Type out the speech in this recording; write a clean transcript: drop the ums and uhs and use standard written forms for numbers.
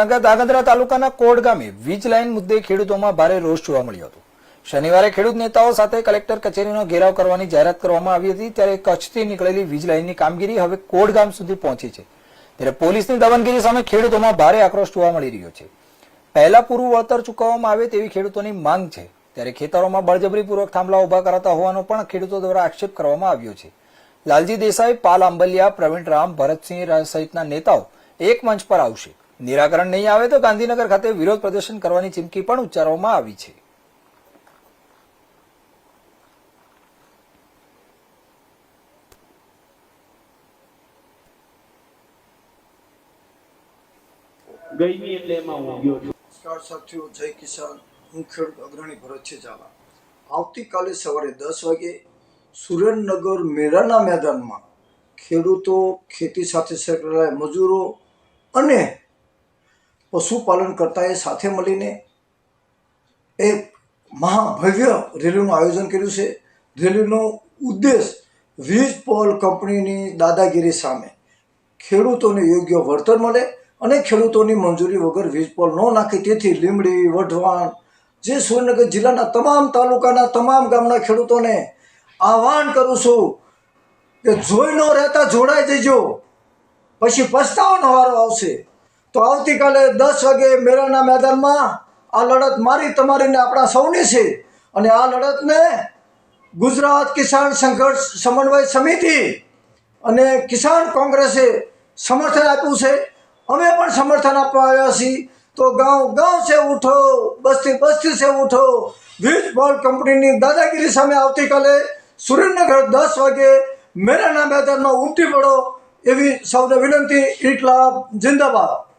ધાંગધ્રા તાલુકાના કોડ ગામે વીજ લાઇન મુદ્દે ખેડૂતોમાં ભારે રોષ જોવા મળ્યો હતો। શનિવારે ખેડૂત નેતાઓ સાથે કલેક્ટર કચેરીનો ઘેરાવ કરવાની જાહેરાત કરવામાં આવી હતી, ત્યારે કચ્છથી નીકળેલી વીજ લાઇનની કામગીરી હવે કોડ ગામ સુધી પહોંચી છે, ત્યારે પોલીસની દમનગીરી સામે ખેડૂતોમાં ભારે આક્રોશ જોવા મળી રહ્યો છે। પહેલા પૂરું વળતર ચૂકવવામાં આવે તેવી ખેડૂતોની માંગ છે, ત્યારે ખેતરોમાં બળજબરીપૂર્વક થાંભલા ઉભા કરાતા હોવાનો પણ ખેડૂતો દ્વારા આક્ષેપ કરવામાં આવ્યો છે। લાલજી દેસાઈ, પાલ આંબલિયા, પ્રવીણ રામ, ભરતસિંહ સહિતના નેતાઓ એક મંચ પર આવશે। નિરાકરણ નહીં આવે તો ગાંધીનગર ખાતે વિરોધ પ્રદર્શન કરવાની ચીમકી પણ ઉચ્ચારવામાં આવી છે। ગઈની એટલે એમાં હું ગયો છું। નમસ્કાર સાથીઓ, જય કિસાન। હું ખેડૂત અગ્રણી ભરતસિંહ ઝાલા। આવતીકાલે સવારે 10 વાગે સુરેન્દ્રનગર મેળાના મેદાનમાં ખેડૂતો, ખેતી સાથે સંકળાયેલા મજૂરો અને પશુપાલન કરતાએ સાથે મળીને એક મહાભવ્ય રેલીનું આયોજન કર્યું છે। રેલીનો ઉદ્દેશ વીજ પોલ કંપનીની દાદાગીરી સામે ખેડૂતોને યોગ્ય વળતર મળે અને ખેડૂતોની મંજૂરી વગર વીજ પોલ ન નાખે તેથી લીંબડી, વઢવાણ જે સુરેન્દ્રનગર જિલ્લાના તમામ તાલુકાના તમામ ગામના ખેડૂતોને આહવાન કરું છું કે જોઈ ન રહેતા જોડાઈ જજો, પછી પછતાવાનો વારો આવશે। તો આવતીકાલે 10 વાગે મેળાના મેદાનમાં આ લડત મારી, તમારી ને આપણા સૌની છે અને આ લડતને ગુજરાત કિસાન સંઘર્ષ સમન્વય સમિતિ અને કિસાન કોંગ્રેસે સમર્થન આપ્યું છે। અમે પણ સમર્થન આપવા આવ્યા છીએ। તો ગાંવ ગાંવ સે ઉઠો, બસ્તી બસ્તી સે ઉઠો, વીજ પોલ કંપનીની દાદાગીરી સામે આવતીકાલે સુરેન્દ્રનગર 10 વાગે મેળાના મેદાનમાં ઉમટી પડો એવી સૌને વિનંતી। ઇન્કલાબ જિંદાબાદ।